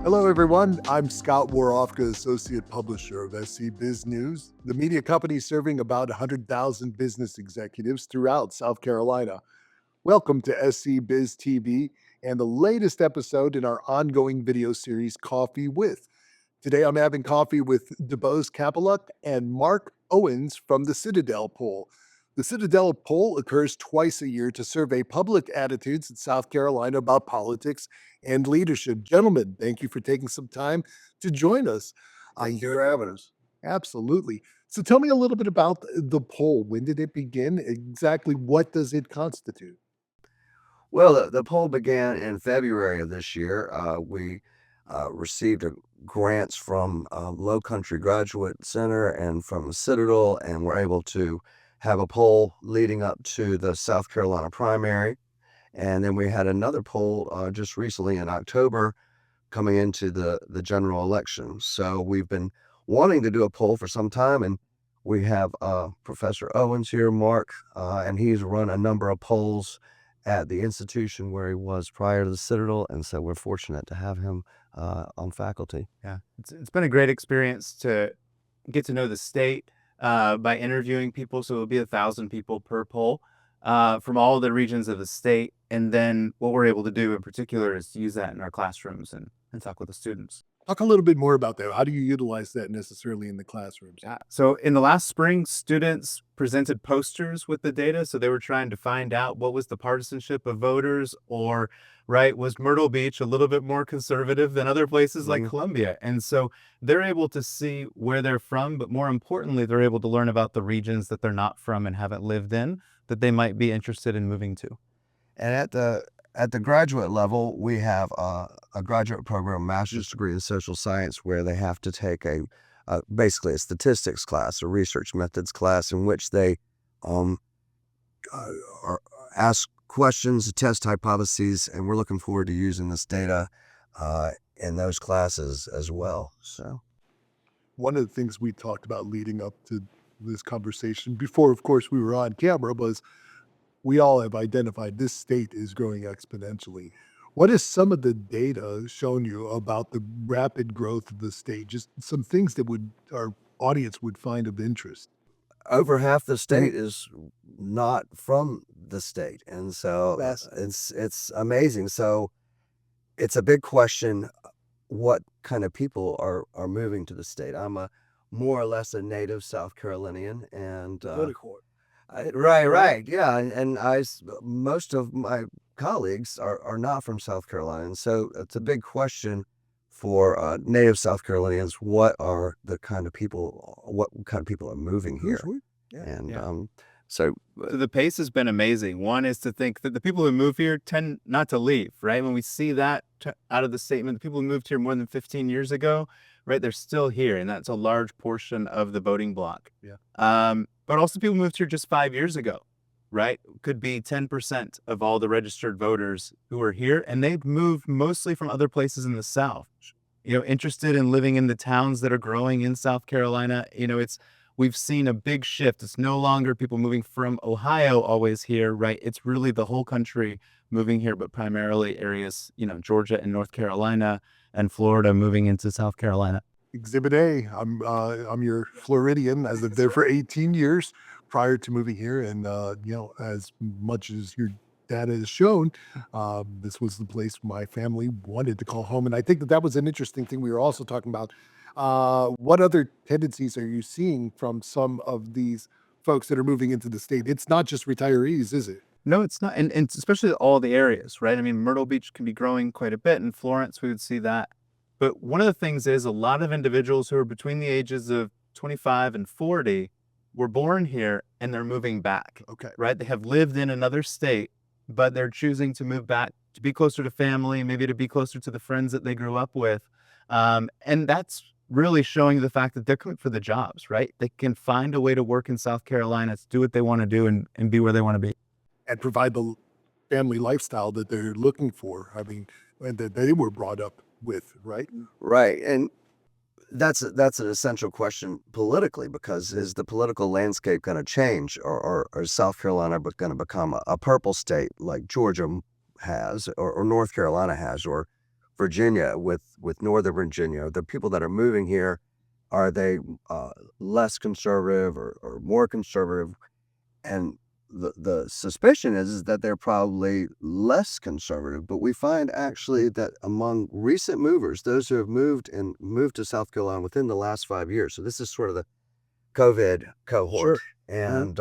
Hello, everyone. I'm Scott Warofka, Associate Publisher of SC Biz News, the media company serving about 100,000 business executives throughout South Carolina. Welcome to SC Biz TV and the latest episode in our ongoing video series, Coffee With. Today, I'm having coffee with DuBose Kapeluck and Mark Owens from the Citadel Poll. The Citadel Poll occurs twice a year to survey public attitudes in South Carolina about politics and leadership. Gentlemen, thank you for taking some time to join us. Thank you for having us. Absolutely. So tell me a little bit about the poll. When did it begin? Exactly what does it constitute? Well, the poll began in February of this year. We received grants from Low Country Graduate Center and from Citadel, and were able to have a poll leading up to the South Carolina primary. And then we had another poll just recently in October coming into the general election. So we've been wanting to do a poll for some time, and we have Professor Owens here, Mark, and he's run a number of polls at the institution where he was prior to the Citadel, and so we're fortunate to have him on faculty. Yeah, it's been a great experience to get to know the state by interviewing people. So it'll be 1,000 people per poll from all the regions of the state. And then what we're able to do in particular is use that in our classrooms and talk with the students. Talk a little bit more about that. How do you utilize that necessarily in the classrooms? Yeah. So in the last spring, students presented posters with the data. So they were trying to find out what was the partisanship of voters, or was Myrtle Beach a little bit more conservative than other places like Columbia? And so they're able to see where they're from, but more importantly, they're able to learn about the regions that they're not from and haven't lived in that they might be interested in moving to. And at the graduate level, we have a graduate program, master's degree in social science, where they have to take basically a statistics class, a research methods class, in which they ask questions, test hypotheses, and we're looking forward to using this data in those classes as well. So, one of the things we talked about leading up to this conversation before, of course, we were on camera, was we all have identified this state is growing exponentially. What is some of the data shown you about the rapid growth of the state? Just some things that our audience would find of interest. over half the state is not from the state, and so it's amazing. So it's a big question, what kind of people are moving to the state. I'm more or less a native South Carolinian, and right, yeah, and most of my colleagues are not from South Carolina, and so it's a big question for native South Carolinians. What kind of people are moving here? Yeah. And so The pace has been amazing. One is to think that the people who move here tend not to leave, right? When we see that out of the statement, the people who moved here more than 15 years ago, right, they're still here, and that's a large portion of the voting block. Yeah. But also people moved here just 5 years ago, right? Could be 10% of all the registered voters who are here, and they've moved mostly from other places in the South, interested in living in the towns that are growing in South Carolina. We've seen a big shift. It's no longer people moving from Ohio always here, right? It's really the whole country moving here, but primarily areas, Georgia and North Carolina and Florida moving into South Carolina. Exhibit A. I'm your Floridian. I lived there for 18 years prior to moving here, and as much as your data has shown, this was the place my family wanted to call home. And I think that was an interesting thing we were also talking about. What other tendencies are you seeing from some of these folks that are moving into the state? It's not just retirees, is it? No, it's not. And especially all the areas, right? I mean, Myrtle Beach can be growing quite a bit. In Florence, we would see that. But one of the things is a lot of individuals who are between the ages of 25 and 40 were born here and they're moving back. Okay. Right? They have lived in another state, but they're choosing to move back to be closer to family, maybe to be closer to the friends that they grew up with. And that's really showing the fact that they're coming for the jobs, right? They can find a way to work in South Carolina, to do what they want to do and be where they want to be. And provide the family lifestyle that they're looking for. I mean, and that they were brought up with, right? right, and that's an essential question politically, because is the political landscape going to change, or is South Carolina going to become a purple state like Georgia has, or North Carolina has, or Virginia, with Northern Virginia, the people that are moving here, are they less conservative or more conservative? And the suspicion is that they're probably less conservative, but we find actually that among recent movers, those who have moved to South Carolina within the last 5 years, so this is sort of the COVID cohort, and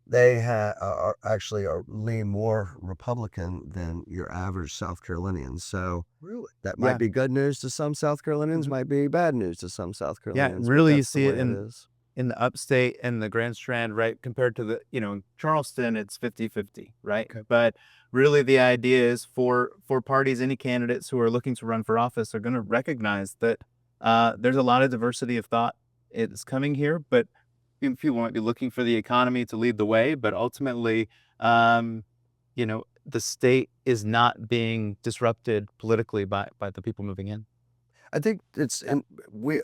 they are actually lean more Republican than your average South Carolinian. So Really? that might be good news to some South Carolinians, might be bad news to some South Yeah, Carolinians. but really, you that's the see way it is. in the upstate and the Grand Strand, right? Compared to Charleston, it's 50-50, right? Okay. But really the idea is for parties, any candidates who are looking to run for office are going to recognize that there's a lot of diversity of thought. It's coming here, but people might be looking for the economy to lead the way, but ultimately, the state is not being disrupted politically by the people moving in. I think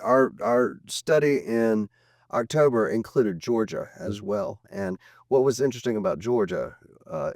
our study in October included Georgia as well. And what was interesting about Georgia,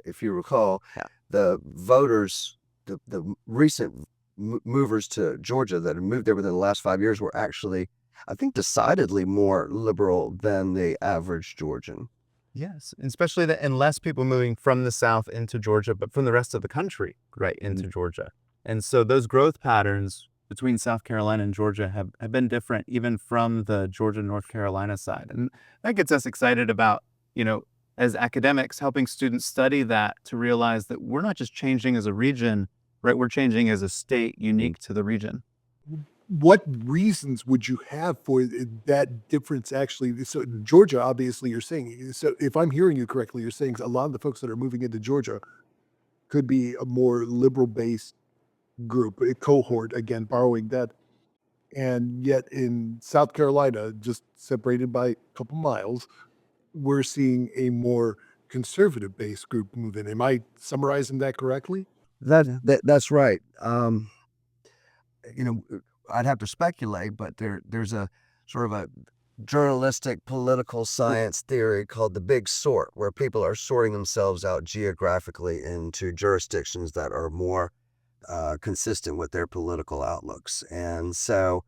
if you recall, the voters, the recent movers to Georgia that have moved there within the last 5 years were actually, I think, decidedly more liberal than the average Georgian. Yes, especially and less people moving from the South into Georgia, but from the rest of the country right into Georgia. And so those growth patterns between South Carolina and Georgia have been different, even from the Georgia, North Carolina side. And that gets us excited about, as academics, helping students study that to realize that we're not just changing as a region, right? We're changing as a state unique to the region. What reasons would you have for that difference actually? So Georgia, obviously you're saying, so if I'm hearing you correctly, you're saying a lot of the folks that are moving into Georgia could be a more liberal based group, a cohort, again, borrowing that. And yet in South Carolina, just separated by a couple miles, we're seeing a more conservative based group move in. Am I summarizing that correctly? That's right. I'd have to speculate, but there's a sort of a journalistic political science theory called the big sort, where people are sorting themselves out geographically into jurisdictions that are more consistent with their political outlooks. And so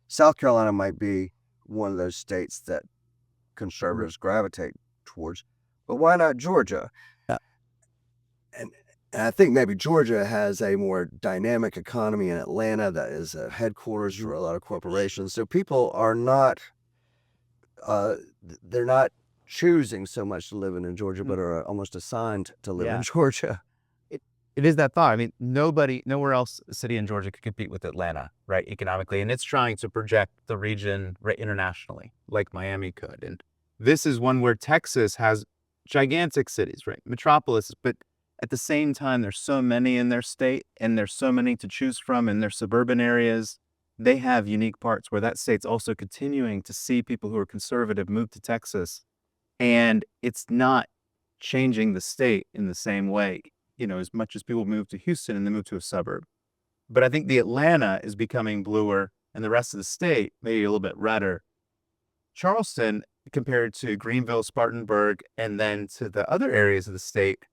South Carolina might be one of those states that conservatives gravitate towards, but why not Georgia? And I think maybe Georgia has a more dynamic economy in Atlanta that is a headquarters for a lot of corporations. So people are not, they're not choosing so much to live in Georgia, but are almost assigned to live in Georgia. It is that thought. I mean, nowhere else a city in Georgia could compete with Atlanta, right, economically. And it's trying to project the region right internationally, like Miami could. And this is one where Texas has gigantic cities, right, metropolises, but at the same time, there's so many in their state, and there's so many to choose from in their suburban areas. They have unique parts where that state's also continuing to see people who are conservative move to Texas, and it's not changing the state in the same way, as much as people move to Houston and they move to a suburb. But I think the Atlanta is becoming bluer, and the rest of the state maybe a little bit redder. Charleston, compared to Greenville, Spartanburg, and then to the other areas of the state,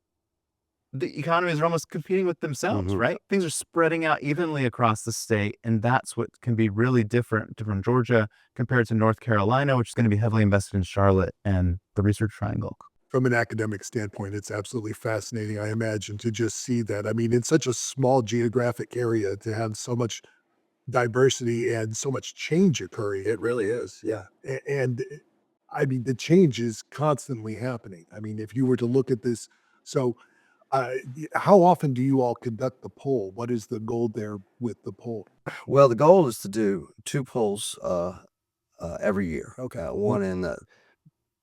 the economies are almost competing with themselves, right? Things are spreading out evenly across the state, and that's what can be really different from Georgia compared to North Carolina, which is going to be heavily invested in Charlotte and the Research Triangle. From an academic standpoint, it's absolutely fascinating, I imagine, to just see that. I mean, in such a small geographic area, to have so much diversity and so much change occurring. It really is, yeah. And I mean, the change is constantly happening. I mean, if you were to look at this, so how often do you all conduct the poll? What is the goal there with the poll? Well, the goal is to do 2 polls every year. Okay. One in the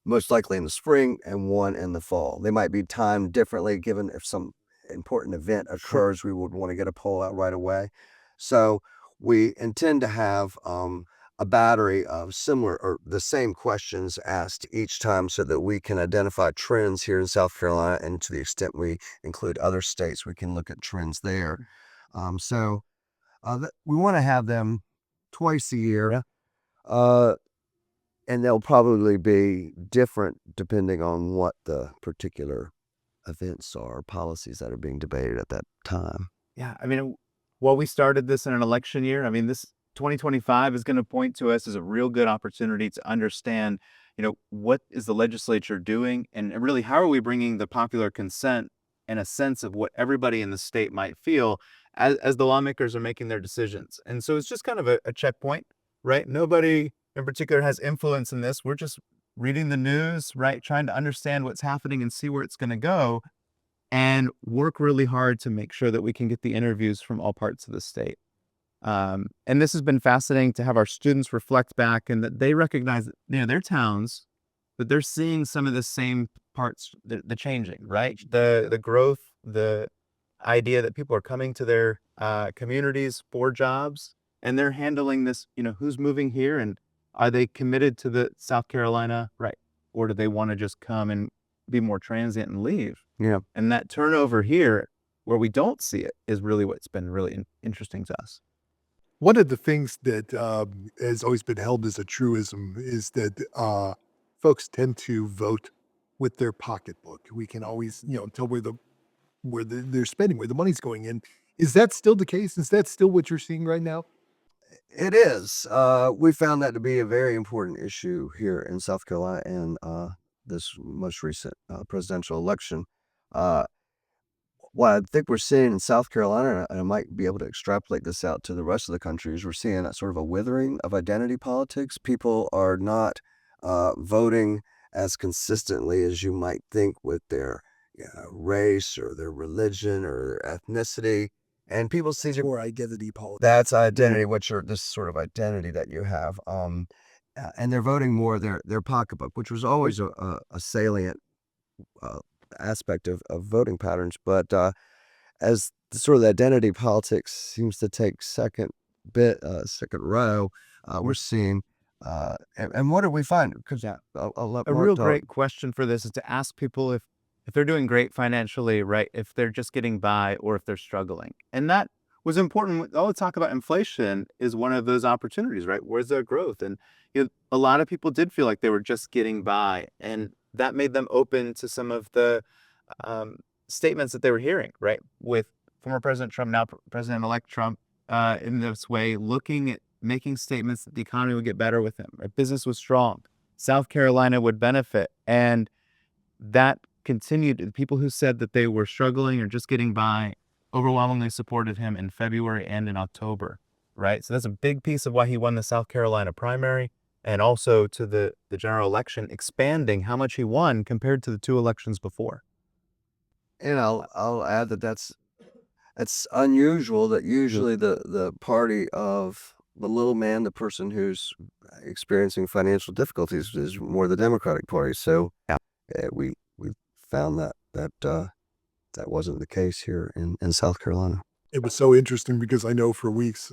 most likely in the spring and one in the fall. They might be timed differently, given if some important event occurs, we would want to get a poll out right away. So we intend to have a battery of similar or the same questions asked each time, so that we can identify trends here in South Carolina, and to the extent we include other states, we can look at trends there. So we want to have them twice a year. And they'll probably be different depending on what the particular events are, policies that are being debated at that time. Yeah, I mean, while we started this in an election year, I mean, this 2025 is going to point to us as a real good opportunity to understand, what is the legislature doing, and really how are we bringing the popular consent and a sense of what everybody in the state might feel as the lawmakers are making their decisions. And so it's just kind of a checkpoint, right? Nobody in particular has influence in this. We're just reading the news, right? Trying to understand what's happening and see where it's going to go, and work really hard to make sure that we can get the interviews from all parts of the state. And this has been fascinating to have our students reflect back and that they recognize, their towns, that they're seeing some of the same parts, the changing, right? The growth, the idea that people are coming to their communities for jobs, and they're handling this, who's moving here and are they committed to the South Carolina, right? Or do they want to just come and be more transient and leave? Yeah. And that turnover here, where we don't see it, is really what's been really interesting to us. One of the things that has always been held as a truism is that folks tend to vote with their pocketbook. We can always, tell they're spending, where the money's going in. Is that still the case? Is that still what you're seeing right now? It is. We found that to be a very important issue here in South Carolina in this most recent presidential election. What I think we're seeing in South Carolina, and I might be able to extrapolate this out to the rest of the country, is we're seeing a sort of a withering of identity politics. People are not voting as consistently as you might think with their race or their religion or their ethnicity. And people see Or identity politics. that's identity, this sort of identity that you have. And they're voting more their pocketbook, which was always a salient aspect of voting patterns. But as the sort of the identity politics seems to take second row, we're seeing, and what do we find? Because I'll let A Mark real talk. great question for this is to ask people if they're doing great financially, right? If they're just getting by or if they're struggling. And that was important. All the talk about inflation is one of those opportunities, right? Where's their growth? And a lot of people did feel like they were just getting by, and that made them open to some of the statements that they were hearing, right? With former President Trump, now President-elect Trump, in this way, looking at making statements that the economy would get better with him, right? Business was strong, South Carolina would benefit, and that continued. The people who said that they were struggling or just getting by overwhelmingly supported him in February and in October, right? So that's a big piece of why he won the South Carolina primary, and also to the general election, expanding how much he won compared to the two elections before. And I'll add that it's unusual that usually the party of the little man, the person who's experiencing financial difficulties, is more the Democratic Party. So we found that wasn't the case here in South Carolina. It was so interesting because I know for weeks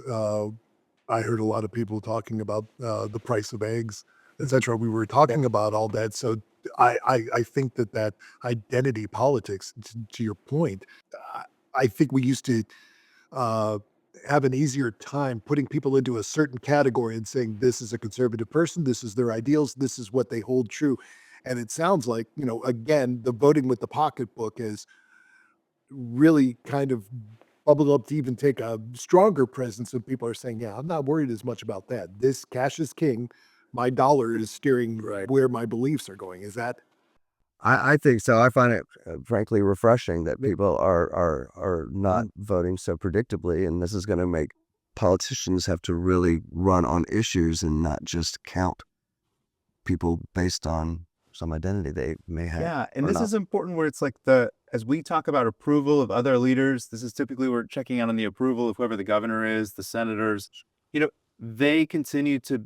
I heard a lot of people talking about the price of eggs, etc. We were talking about all that. So I think that identity politics, to your point, I think we used to have an easier time putting people into a certain category and saying, this is a conservative person, this is their ideals, this is what they hold true. And it sounds like, again, the voting with the pocketbook is really kind of bubbled up to even take a stronger presence. And people are saying, yeah, I'm not worried as much about that. This cash is king. My dollar is steering where my beliefs are going. Is that? I think so. I find it frankly refreshing that people are not voting so predictably, and this is going to make politicians have to really run on issues and not just count people based on some identity they may have. Yeah, and this is important where it's like as we talk about approval of other leaders, this is typically we're checking out on the approval of whoever the governor is, the senators. They continue to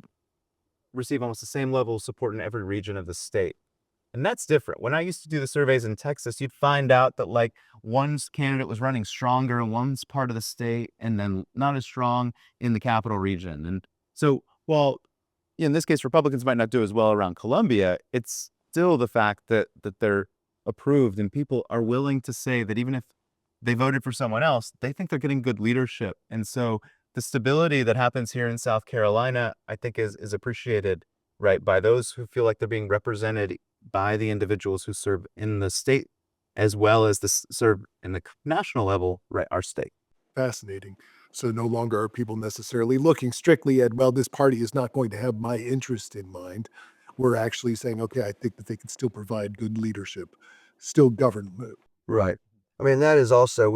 receive almost the same level of support in every region of the state. And that's different. When I used to do the surveys in Texas, you'd find out that like one's candidate was running stronger in one's part of the state and then not as strong in the capital region. And so while in this case, Republicans might not do as well around Columbia, it's still the fact that they're approved, and people are willing to say that even if they voted for someone else, they think they're getting good leadership. And so the stability that happens here in South Carolina, I think is appreciated, right, by those who feel like they're being represented by the individuals who serve in the state as well as serve in the national level, right, our state. Fascinating. So no longer are people necessarily looking strictly at, well, this party is not going to have my interest in mind. We're actually saying, okay, I think that they can still provide good leadership, still govern. Right. I mean, that is also,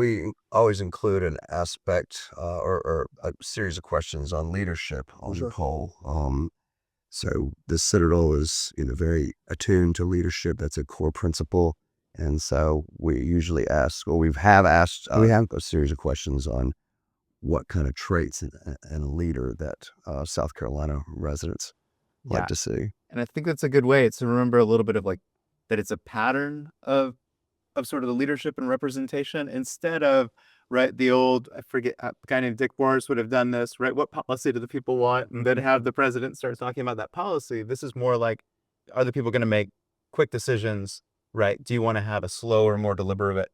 always include an aspect or a series of questions on leadership on Sure. the poll. So the Citadel is, very attuned to leadership. That's a core principle. And so we usually ask, or we have asked, we have a series of questions on what kind of traits in a leader that South Carolina residents like Yeah. to see. And I think that's a good way to remember a little bit of like that it's a pattern of sort of the leadership and representation instead of, right, the old, I forget, a guy named Dick Morris would have done this, right? What policy do the people want? And then have the president start talking about that policy. This is more like, are the people going to make quick decisions, right? Do you want to have a slower, more deliberate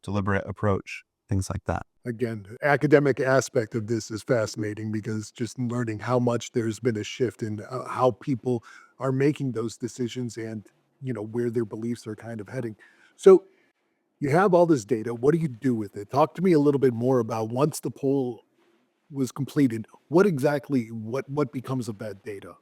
approach? Things like that. Again, the academic aspect of this is fascinating because just learning how much there's been a shift in how people are making those decisions and, where their beliefs are kind of heading. So you have all this data. What do you do with it? Talk to me a little bit more about once the poll was completed, what becomes of that data?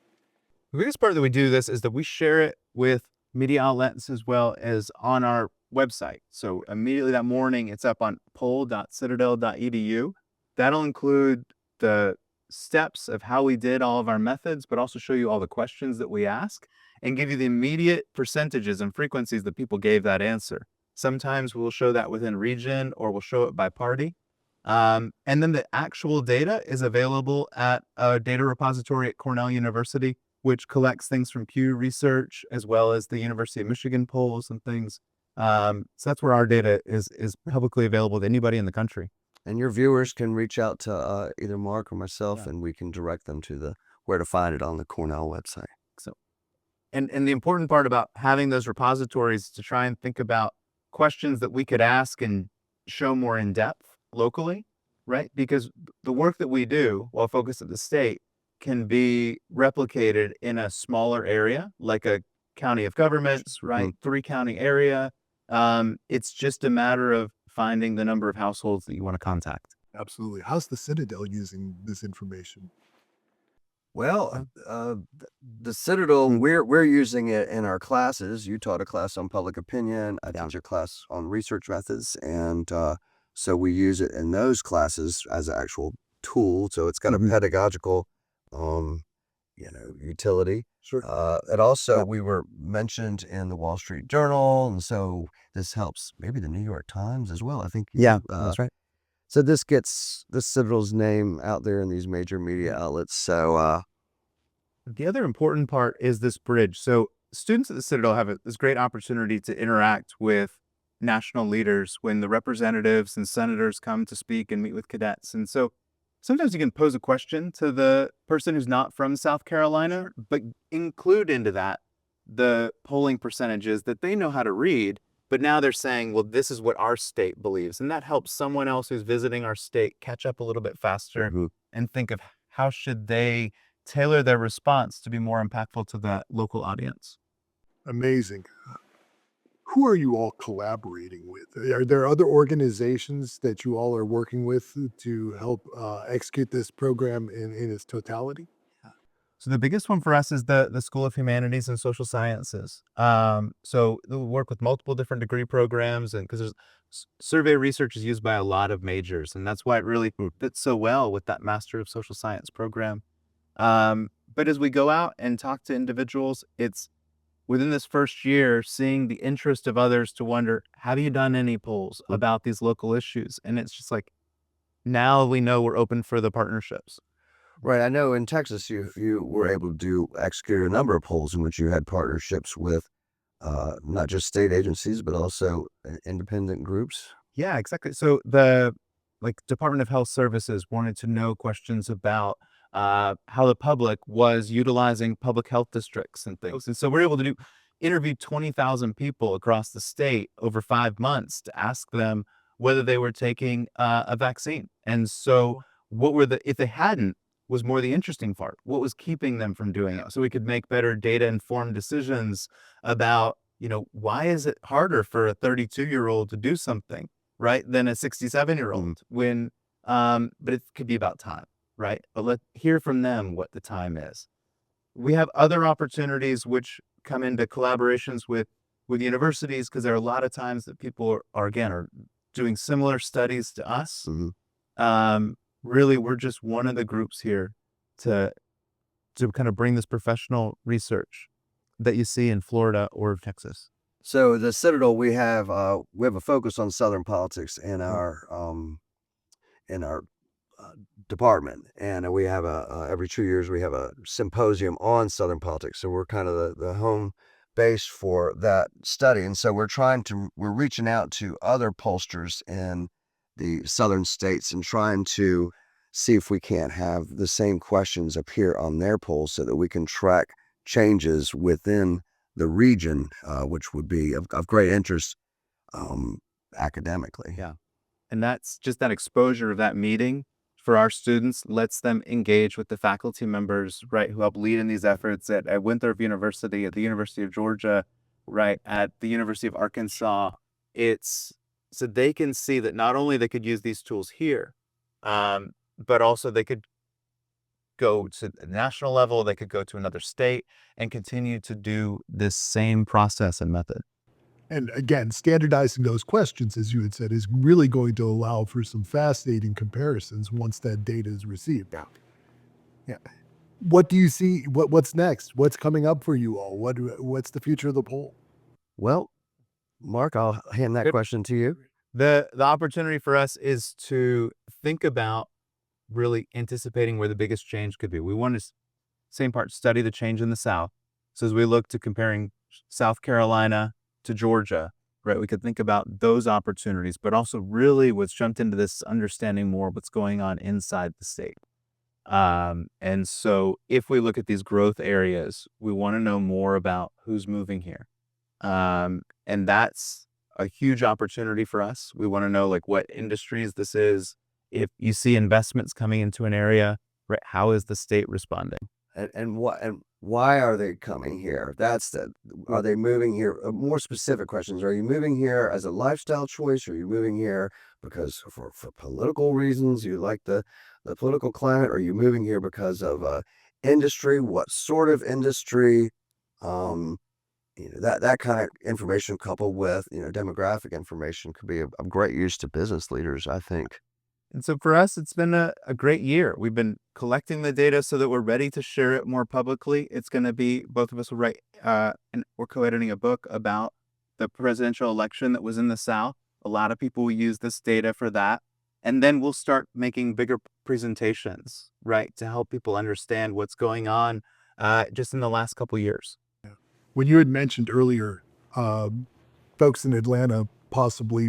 The biggest part that we do this is that we share it with media outlets as well as on our website. So immediately that morning, it's up on poll.citadel.edu. That'll include the steps of how we did all of our methods, but also show you all the questions that we ask and give you the immediate percentages and frequencies that people gave that answer. Sometimes we'll show that within region or we'll show it by party. And then the actual data is available at a data repository at Cornell University, which collects things from Pew Research as well as the University of Michigan polls and things. So that's where our data is publicly available to anybody in the country. And your viewers can reach out to either Mark or myself, Yeah. and we can direct them to where to find it on the Cornell website. So, and the important part about having those repositories is to try and think about questions that we could ask and show more in depth locally, right? Because the work that we do while focused at the state can be replicated in a smaller area, like a county of governments, right? 3-county area. It's just a matter of finding the number of households that you want to contact. Absolutely. How's the Citadel using this information? Well, the Citadel, we're using it in our classes. You taught a class on public opinion. I taught a class on research methods, and so we use it in those classes as an actual tool. So it's got a pedagogical, utility. Sure. It also, we were mentioned in the Wall Street Journal, and so this helps maybe the New York Times as well. I think. That's right. So this gets the Citadel's name out there in these major media outlets. So the other important part is this bridge. So students at the Citadel have this great opportunity to interact with national leaders when the representatives and senators come to speak and meet with cadets. And so sometimes you can pose a question to the person who's not from South Carolina, but include into that the polling percentages that they know how to read. But now they're saying, well, this is what our state believes. And that helps someone else who's visiting our state catch up a little bit faster and think of how should they tailor their response to be more impactful to that local audience. Amazing. Who are you all collaborating with? Are there other organizations that you all are working with to help execute this program in its totality? So the biggest one for us is the School of Humanities and Social Sciences. So we work with multiple different degree programs, and because there's survey research is used by a lot of majors, and that's why it really fits so well with that Master of Social Science program. But as we go out and talk to individuals, it's within this first year, seeing the interest of others to wonder, have you done any polls about these local issues? And it's just like, now we know we're open for the partnerships. right, I know in Texas you were able to execute a number of polls in which you had partnerships with not just state agencies but also independent groups. Yeah, exactly. So the Department of Health Services wanted to know questions about how the public was utilizing public health districts and things. And so we're able to interview 20,000 people across the state over 5 months to ask them whether they were taking a vaccine. And so if they hadn't, was more the interesting part. What was keeping them from doing it? So we could make better data-informed decisions about, why is it harder for a 32-year-old to do something, right, than a 67-year-old when but it could be about time, right? But let's hear from them what the time is. We have other opportunities which come into collaborations with universities, because there are a lot of times that people are doing similar studies to us. Really, we're just one of the groups here to kind of bring this professional research that you see in Florida or Texas. So the Citadel, we have a focus on Southern politics in our department, and we have every 2 years we have a symposium on Southern politics. So we're kind of the home base for that study, and so we're reaching out to other pollsters in the southern states and trying to see if we can't have the same questions appear on their polls so that we can track changes within the region, which would be of great interest academically. Yeah. And that's just that exposure of that meeting for our students lets them engage with the faculty members, right, who help lead in these efforts at Winthrop University, at the University of Georgia, right, at the University of Arkansas. It's so they can see that not only they could use these tools here, but also they could go to the national level, they could go to another state and continue to do this same process and method. And again, standardizing those questions, as you had said, is really going to allow for some fascinating comparisons once that data is received. Yeah. What do you see? What's next? What's coming up for you all? What's the future of the poll? Well, Mark, I'll hand that Good. question to you. The opportunity for us is to think about really anticipating where the biggest change could be. We want to, same part, study the change in the South. So as we look to comparing South Carolina to Georgia, right, we could think about those opportunities, but also really what's jumped into this understanding more what's going on inside the state. And so if we look at these growth areas, we want to know more about who's moving here. And that's a huge opportunity for us. We want to know like what industries this is. If you see investments coming into an area, right, how is the state responding? And why are they coming here? Are they moving here? More specific questions. Are you moving here as a lifestyle choice? Are you moving here because for political reasons? You like the political climate? Are you moving here because of industry? What sort of industry? That kind of information coupled with, demographic information could be of great use to business leaders, I think. And so for us, it's been a great year. We've been collecting the data so that we're ready to share it more publicly. It's going to be, both of us will write, and we're co-editing a book about the presidential election that was in the South. A lot of people will use this data for that. And then we'll start making bigger presentations, right, to help people understand what's going on just in the last couple of years. When you had mentioned earlier, folks in Atlanta possibly,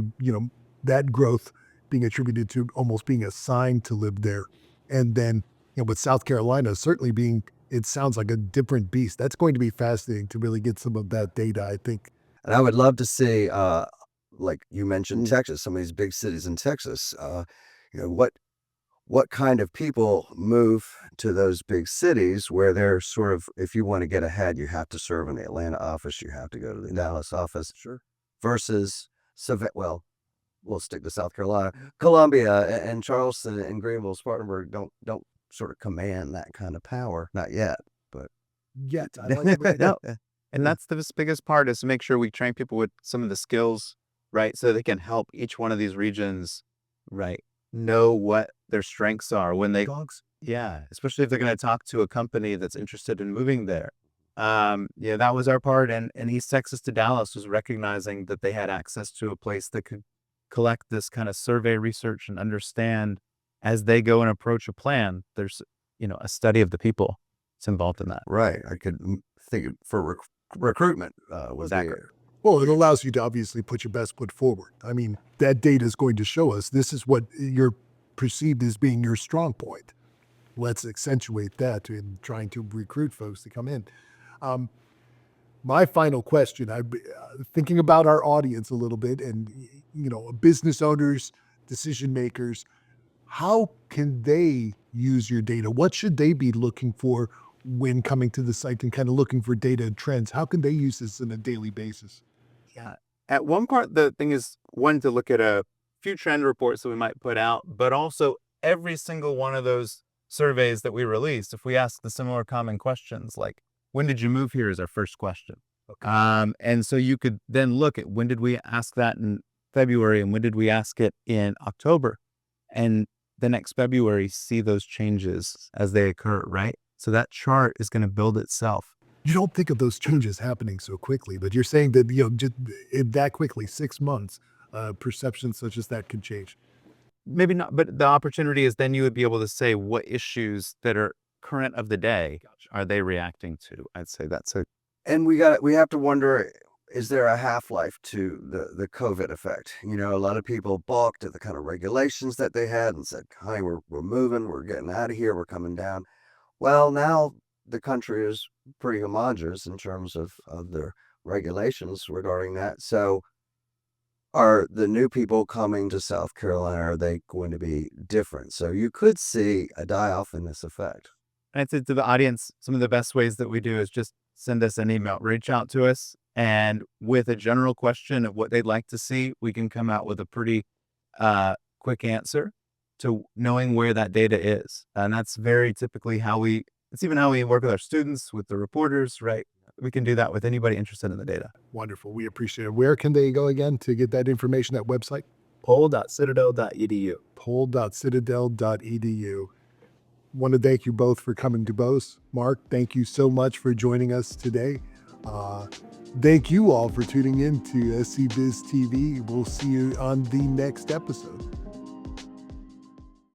that growth being attributed to almost being assigned to live there. And then, with South Carolina certainly being, it sounds like a different beast. That's going to be fascinating to really get some of that data, I think. And I would love to see, like you mentioned, Texas, some of these big cities in Texas, what kind of people move to those big cities where they're sort of, if you want to get ahead, you have to serve in the Atlanta office, you have to go to the Dallas office. Sure. Versus, we'll stick to South Carolina, Columbia and Charleston and Greenville, Spartanburg don't sort of command that kind of power. Not yet, but yet. I like the no. And that's the biggest part, is to make sure we train people with some of the skills, right, so they can help each one of these regions, right, know what their strengths are when they, especially if they're going to talk to a company that's interested in moving there. That was our part. And East Texas to Dallas was recognizing that they had access to a place that could collect this kind of survey research and understand as they go and approach a plan. There's, a study of the people that's involved in that. Right. I could think for recruitment was Exactly. Well, it allows you to obviously put your best foot forward. I mean, that data is going to show us this is what you're perceived as being your strong point. Let's accentuate that in trying to recruit folks to come in. My final question, I'm thinking about our audience a little bit, and business owners, decision makers, how can they use your data? What should they be looking for when coming to the site and kind of looking for data and trends? How can they use this on a daily basis? Yeah. At one part, the thing is, one, to look at a few trend reports that we might put out, but also every single one of those surveys that we released, if we ask the similar common questions, like, when did you move here is our first question. Okay. And so you could then look at when did we ask that in February and when did we ask it in October? And the next February, see those changes as they occur, right? So that chart is going to build itself. You don't think of those changes happening so quickly, but you're saying that, just that quickly, 6 months, perceptions such as that could change. Maybe not, but the opportunity is then you would be able to say what issues that are current of the day are they reacting to? I'd say that's a And we have to wonder, is there a half-life to the COVID effect? A lot of people balked at the kind of regulations that they had and said, "Honey, we're moving, we're getting out of here, we're coming down." Well, now the country is pretty homogeneous in terms of their regulations regarding that. So are the new people coming to South Carolina, are they going to be different? So you could see a die-off in this effect. And I'd say to the audience, some of the best ways that we do is just send us an email, reach out to us, and with a general question of what they'd like to see, we can come out with a pretty quick answer to knowing where that data is. And that's very typically it's even how we work with our students, with the reporters, right? We can do that with anybody interested in the data. Wonderful. We appreciate it. Where can they go again to get that information, that website? Poll.citadel.edu. poll.citadel.edu. Want to thank you both for coming to DuBose. Mark, thank you so much for joining us today. Thank you all for tuning in to SC Biz TV. We'll see you on the next episode.